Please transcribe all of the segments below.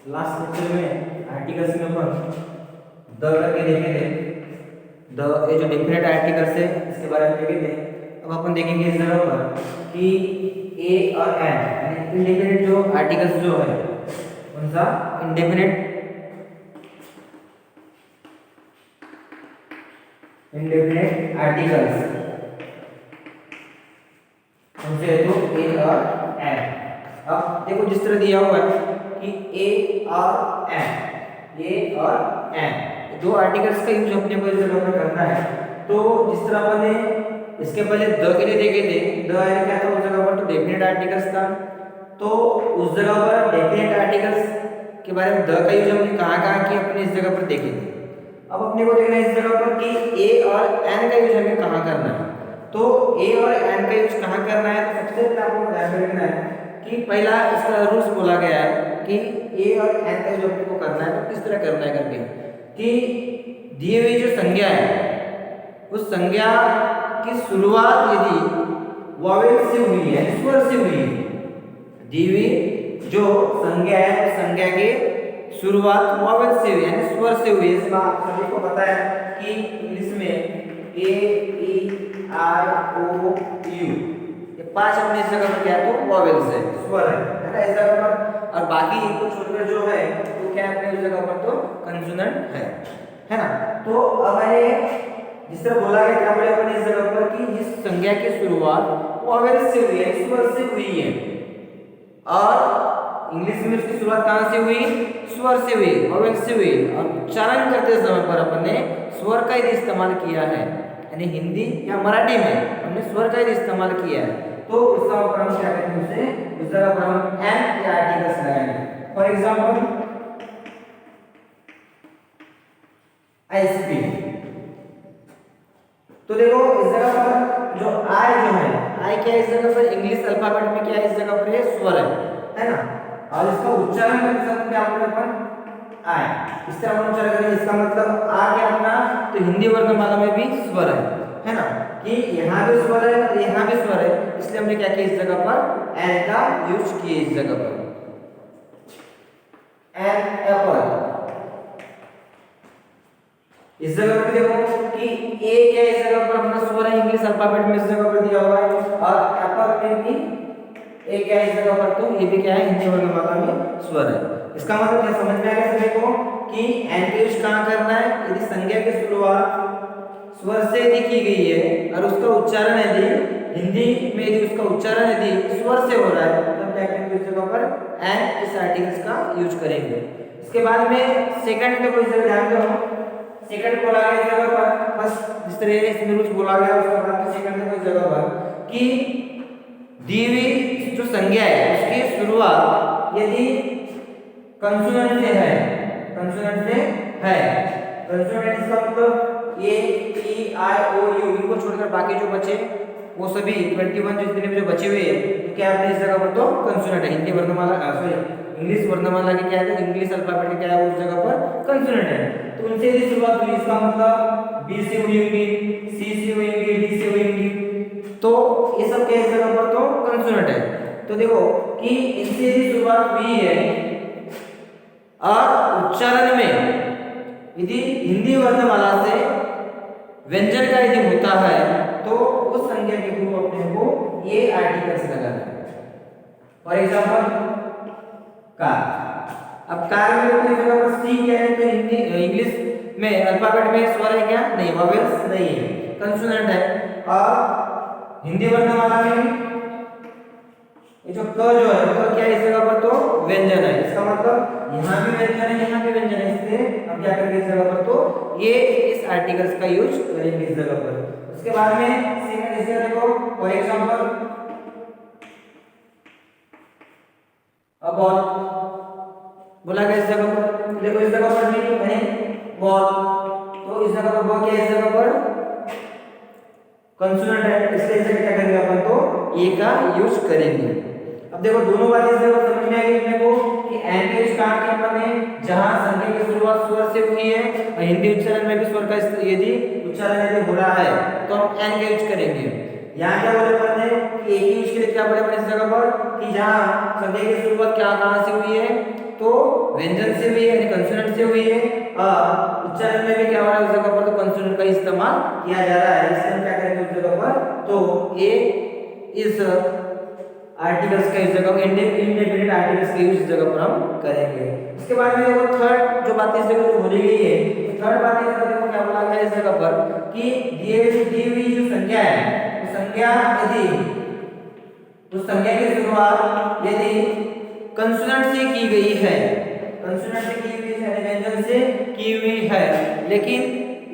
Last lecture में articles में upon the करके देखे थे। द ये जो डेफिनेट आर्टिकल्स है इसके बारे में देखे थे। अब अपन देखेंगे इस जगह पर कि ए और एन यानी इंडेफिनिट जो आर्टिकल्स जो है उनका इंडेफिनिट आर्टिकल्स उनसे तो ए और एन। अब देखो जिस तरह दिया हुआ है कि ए और एन दो आर्टिकल्स का यूज अपने को इस जगह पर करना है। तो जिस तरह अपन ने इसके पहले द के लिए देखे थे, द आया क्या था उस जगह पर, तो डेफिनेट आर्टिकल्स था। तो उस जगह पर डेफिनेट आर्टिकल्स के बारे में द का यूज हमने कहाँ किया, अपने इस जगह पर देखे थे। अब अपने को देखना है इस जगह पर कि ए और एन का यूज हमें कहाँ करना है। तो ए और एन का यूज कहाँ करना है, तो सबसे पहले आपको ध्यान रखना है कि पहला इसका रूल्स बोला गया है कि ए और एन का यूज अपने को करना है। तो किस तरह करना है करके कि दिए हुई जो संज्ञा है उस संज्ञा की शुरुआत यदि वॉवेल से हुई है, स्वर से हुई है, दी हुई जो संज्ञा है उस संज्ञा की शुरुआत वॉवेल से हुई है यानी स्वर से हुई है। इसमें आप सभी को पता है कि इंग्लिश में ए ई आई ओ यू ये पांच अपने इस जगह पर क्या है तो वॉवेल्स है, स्वर है ना इस जगह पर। और बाकी इनको छोड़कर जो है वो क्या है अपने इस जगह पर तो कंसोनेंट है ना। तो अब जिस तरह बोला गया क्या बोले अपने इस जगह पर कि जिस संज्ञा की शुरुआत वॉवेल से हुई है, स्वर से हुई है, और इंग्लिश में उसकी शुरुआत कहाँ से हुई, स्वर से हुई, वॉवेल से हुई। और उच्चारण करते समय पर अपन ने स्वर का ही इस्तेमाल किया है, यानी हिंदी या मराठी में हमने स्वर का ही इस्तेमाल किया है। तो उसका ऊपर हम क्या करेंगे, उसे उस जगह पर हम एन के आर्टिकल्स लगाएंगे। For example ice cream. तो देखो इस जगह पर जो आई जो है, आई क्या है इस जगह पर, इंग्लिश अल्फाबेट में क्या है इस जगह पर स्वर है ना। और इसका उच्चारण करते समय क्या बोलते हैं अपन, आई। इस तरह हम उच्चारण करेंगे, इसका मतलब आ गया अपना तो हिंदी वर्णमाला में भी स्वर है ना, कि यहाँ भी स्वर है और यहाँ भी स्वर है। इसलिए हमने क्या किया इस जगह पर एन का यूज किया इस जगह पर। एन एप्पल, इस जगह पर देखो कि ए क्या है इस जगह पर अपना स्वर है, इंग्लिश अल्फाबेट में इस जगह पर दिया हुआ है। और एप्पल में भी ए क्या है इस जगह पर, तो ये भी क्या है हिंदी वर्णमाला में स्वर है। इसका मतलब क्या समझ में आ गया सभी को कि एन का यूज कहाँ करना है, यदि संज्ञा की शुरुआत स्वर से यदि की गई है और उसका उच्चारण यदि हिंदी में यदि उसका उच्चारण यदि स्वर से हो रहा है तो क्या करेंगे इस जगह पर एन इस आर्टिकल्स का यूज करेंगे। इसके बाद में सेकंड देखो इस जगह ध्यान दो, सेकंड बोला गया इस जगह पर, बस जिस तरह इसमें रूल्स बोला गया उसके बाद में सेकंड देखो इस जगह पर कि दी हुई जो संज्ञा है उसकी शुरुआत यदि कंसोनेंट से है, कंसोनेंट इसका मतलब ए ई आई ओ यू, इनको छोड़कर बाकी जो बचे वो सभी 21 जितने भी जो बचे हुए हैं तो क्या है इस जगह पर तो कंसोनेंट है। हिंदी वर्णमाला सॉरी इंग्लिश वर्णमाला के क्या है, इंग्लिश अल्फाबेट के क्या है उस जगह पर कंसोनेंट है। तो उनसे यदि शुरुआत हुई, इसका मतलब बी से हुई होगी, सी से हुई होगी, डी से हुई होगी, तो ये सब क्या इस जगह पर तो कंसोनेंट है। तो देखो कि इनसे यदि शुरुआत हुई है और उच्चारण में यदि हिंदी वर्णमाला से व्यंजन का यदि होता है तो उस संज्ञा के गुरु अपने को ये आर्टिकल्स लगाना है। For example car. अब कार में कोई जगह पर सी क्या है तो हिंदी इंग्लिश में अल्फाबेट में स्वर है क्या, नहीं, वॉवेल्स नहीं है, कंसोनेंट है। और हिंदी वर्णमाला में ये जो क जो है तो क्या है इस जगह पर तो व्यंजन है। इसका मतलब यहाँ भी व्यंजन है, यहाँ भी व्यंजन है, इसलिए हम क्या करेंगे इस जगह पर तो ये इस आर्टिकल्स का यूज करेंगे इस जगह पर। उसके बाद में सेकंड इस जगह देखो फॉर एग्जांपल बॉल बोला गया इस जगह पर, देखो इस जगह पर भी बॉल, तो इस जगह पर बॉल क्या है इस जगह पर कंसोनेंट है, इसलिए इसे क्या करेंगे अपन तो ए का यूज करेंगे। अब देखो दोनों बातें इस जगह समझ में आ गई अपने को कि एन का यूज कहाँ किया अपन ने, जहां संज्ञा की शुरुआत स्वर से हुई है और हिंदी उच्चारण में भी स्वर का यदि उच्चारण यदि हो रहा है तो हम एन का यूज करेंगे। यहाँ क्या बोले अपन ने कि ए की यूज के लिए क्या बोले अपन इस जगह पर कि जहां संज्ञा की शुरुआत क्या कहां से हुई है, तो व्यंजन से हुई है यानी कंसोनेंट से हुई है, और उच्चारण में भी क्या हो रहा है उस जगह पर, तो कंसोनेंट का इस्तेमाल किया जा रहा है। इससे हम क्या करेंगे उस जगह पर, तो ये इस आर्टिकल्स का इस जगह इंडेफिनिट आर्टिकल्स का यूज इस जगह पर हम करेंगे। इसके बाद में देखो थर्ड जो बात इस जगह जो बोली गई है, थर्ड बात इस जगह देखो क्या बोला गया है इस जगह पर कि दी हुई जो संख्या है, वो संख्या यदि उस संख्या की शुरुआत यदि कंसोनेंट से की गई है, कंसोनेंट से की हुई है, व्यंजन से की हुई है, लेकिन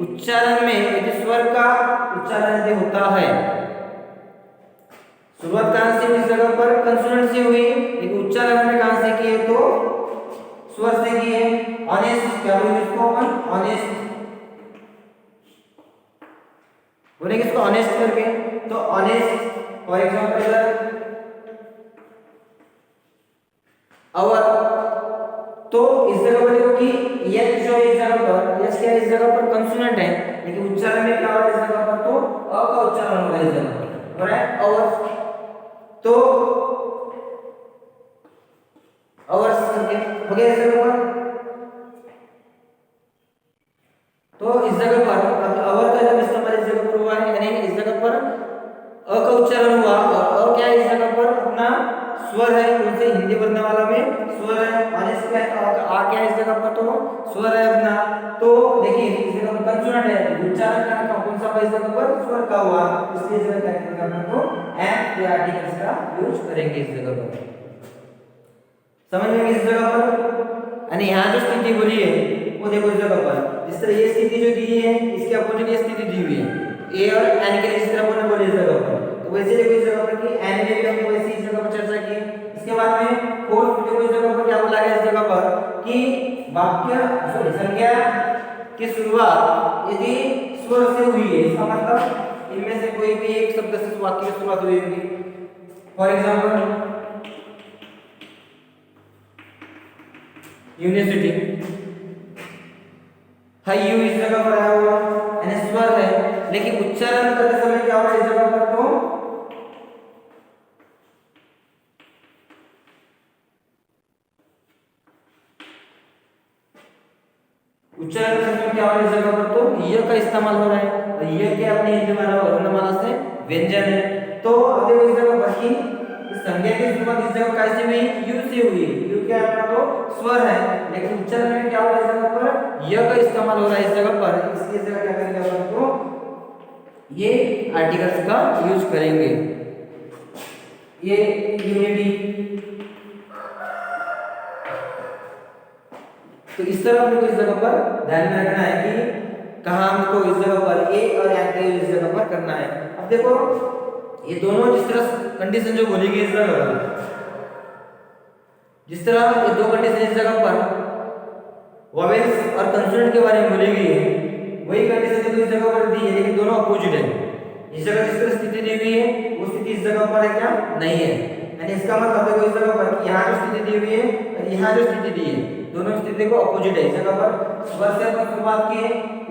उच्चारण में यदि स्वर का उच्चारण यदि होता है, शुरुआत कहां से इस जगह पर कंसोनेंट से हुई, लेकिन उच्चारण में कहां से किए, तो स्वर से किए। ऑनेस्ट क्या बोलेंगे इसको अपन, ऑनेस्ट बोलेंगे इसको ऑनेस्ट करके, तो ऑनेस्ट फॉर एग्जांपल और, तो इस जगह पर देखो कि यस जो इस जगह पर, यस क्या इस जगह पर कंसोनेंट है, लेकिन उच्चारण में क्या हो रहा है इस जगह पर, तो अ का उच्चारण हो रहा है इस जगह पर, राइट। और तो अवर्स करके हो गया इस जगह पर, तो इस जगह पर अब अवर का जब इस्तेमाल इस जगह पर हुआ है, यानी इस जगह पर अ का उच्चारण हुआ, और अ क्या है इस जगह पर अपना स्वर है, उनसे हिंदी बोलने वाला में स्वर है, ऑनेस्ट क्या है, आ क्या है इस जगह पर, तो स्वर है अपना। तो देखिए इस जगह पर कंसोनेंट है, उच्चारण का कौन सा इस जगह पर स्वर का हुआ, इसलिए इस जगह क्या करेंगे अपन, तो एम या आर्टिकल्स का यूज करेंगे इस जगह पर। समझ में इस जगह पर, यानी यहाँ जो स्थिति बोली है वो देखो इस जगह पर, जिस तरह ये स्थिति जो दी है इसके अपोजिट ये स्थिति दी हुई है, ए और एन के लिए जिस तरह अपन बोले इस जगह पर, तो वैसे देखो इस जगह पर कि एन में भी हमने वैसे इस जगह पर चर्चा की। इसके बाद में फोर्थ देखो इस जगह पर क्या बोला गया इस जगह पर कि वाक्य सॉरी संज्ञा की शुरुआत यदि स्वर से हुई है, इसका मतलब इनमें से कोई भी एक शब्द से वाक्य की शुरुआत हुई होगी। For example university, high you इस जगह पर आया हुआ यानी स्वर है, लेकिन उच्चारण करते समय क्या हो रहा है इस जगह पर, तो उच्चारण करते समय क्या हो रहा है इस जगह पर, तो य का इस्तेमाल हो रहा है, और य क्या अपनी हिंदी मानव वर्णमाला से व्यंजन है। तो अब देखो इस जगह पर कि इस संज्ञा की शुरुआत इस जगह कैसे हुई, यू से हुई, यू क्या है अपना, तो स्वर है, लेकिन उच्चारण में क्या हो रहा है इस जगह पर, य का इस्तेमाल हो रहा है इस जगह पर, इसलिए इस जगह क्या करेंगे अपन, तो ये आर्टिकल्स का यूज करेंगे। ये यूनिटी, तो इस तरह हमको इस जगह पर ध्यान में रखना है कि कहां हमको इस जगह पर ए और एन का यूज इस जगह पर करना है। अब देखो ये दोनों जिस तरह कंडीशन जो बोली गई इस जगह पर, जिस तरह ये दो कंडीशन इस जगह पर वॉवेल्स और कंसोनेंट के बारे में बोली गई है, वही कंडीशन देखो इस जगह पर दी है, लेकिन दोनों अपोजिट है। इस जगह जिस तरह स्थिति दी हुई है वो स्थिति इस जगह पर है क्या, नहीं है, यानी इसका मतलब देखो इस जगह पर यहाँ जो स्थिति दी हुई है और यहाँ जो स्थिति दी है, दोनों स्थिति को अपोजिट है। इस जगह पर स्वर से अपन शुरुआत की,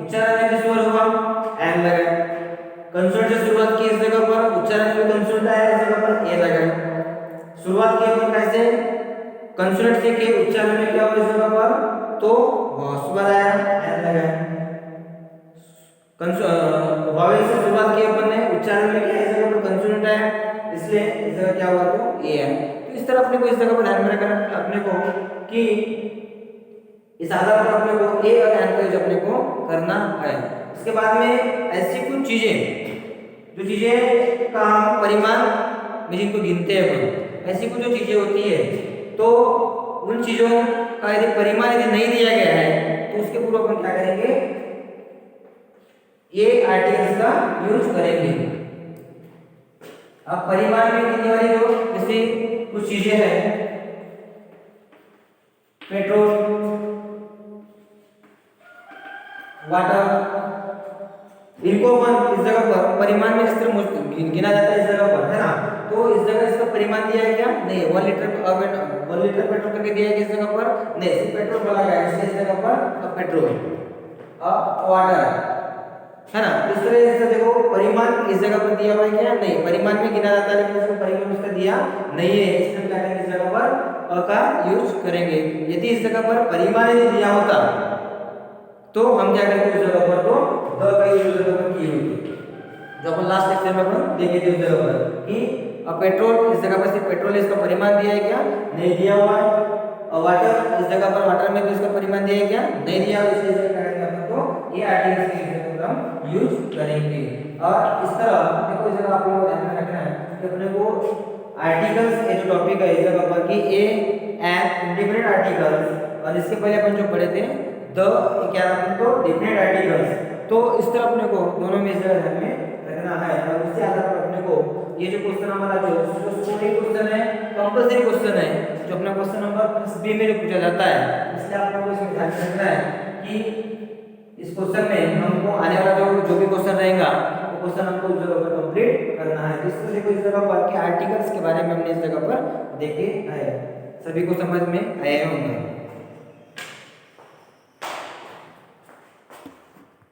उच्चारण में स्वर हुआ, एन लगाए, कंसोनेंट से शुरुआत की इस जगह पर, उच्चारण में कंसोनेंट आया इस जगह पर, ए लगाए। शुरुआत की अपन कैसे, कंसोनेंट से की, उच्चारण में क्या हुआ इस जगह पर, तो स्वर आया, एन लगाए। वॉवेल से शुरुआत की अपन ने, उच्चारण में क्या इस जगह पर कंसोनेंट आया, इसलिए इस जगह क्या हुआ, तो ए है। तो इस तरह अपने को इस जगह पर ध्यान में रखना अपने को कि इस आधार पर अपने को ए और एन का यूज अपने को करना है। इसके बाद में ऐसी कुछ चीजें जो चीजें का हम परिमाण में जिनको गिनते हैं अपन, ऐसी कुछ जो चीजें होती है, तो उन चीजों का यदि परिमाण यदि नहीं दिया गया है तो उसके पूर्व अपन क्या करेंगे, ये आर्टिकल्स का यूज करेंगे। अब परिमाण में गिनने वाली जो जैसे कुछ चीजें हैं, पेट्रोल, वाटर, इनको अपन इस जगह पर परिमाण में जिस तरह गिना जाता है इस जगह पर, है ना, तो इस जगह इसका परिमाण दिया है क्या, नहीं, 1 लीटर पेट्रोल करके दिया है इस जगह पर, नहीं, सिर्फ पेट्रोल बोला गया है, इसलिए इस जगह पर पेट्रोल, वाटर, है ना। इस तरह से देखो परिमाण इस जगह पर दिया हुआ है क्या, नहीं, परिमाण में गिना जाता है लेकिन इसका परिमाण उसका दिया नहीं है, इसलिए क्या करेंगे इस जगह पर अ का यूज करेंगे। यदि इस जगह पर परिमाण यदि दिया होता तो हम क्या करते उस जगह पर तो द का यूज जगह पर किए होते। जो अपन लास्ट लेक्चर में अपन देखे थे उस जगह पर कि पेट्रोल, इस जगह पर सिर्फ पेट्रोल है, इसका परिमाण दिया है क्या? नहीं दिया हुआ है। वाटर, इस जगह पर वाटर में भी इसका परिमाण दिया है क्या? नहीं दिया हुआ, इसलिए क्या करेंगे अपन तो ये आर्टिकल्स के यूज पर हम यूज करेंगे। और इस तरह देखो, इस जगह आप लोगों को ध्यान में रखना है कि अपने को आर्टिकल्स ये जो टॉपिक है इस जगह पर कि ए एंड इंडिपेंडेंट आर्टिकल्स, और इसके पहले अपन जो पढ़े थे द क्या था अपन को डिफरेंट आर्टिकल्स। तो इस तरह अपने को दोनों में इस जगह ध्यान में रखना है। और उसके आधार पर अपने को ये जो क्वेश्चन हमारा जो स्टूडेंट क्वेश्चन है, कंपल्सरी क्वेश्चन है, जो अपना क्वेश्चन नंबर बी में जो पूछा जाता है, इसलिए आप लोगों को इसमें ध्यान रखना है कि इस क्वेश्चन में हमको आने वाला जो भी क्वेश्चन रहेगा वो क्वेश्चन हमको उस जगह पर कंप्लीट करना है। तो इस तरह से इस जगह पर के आर्टिकल्स के बारे में हमने इस जगह पर देखे हैं। सभी को समझ में आया होंगे।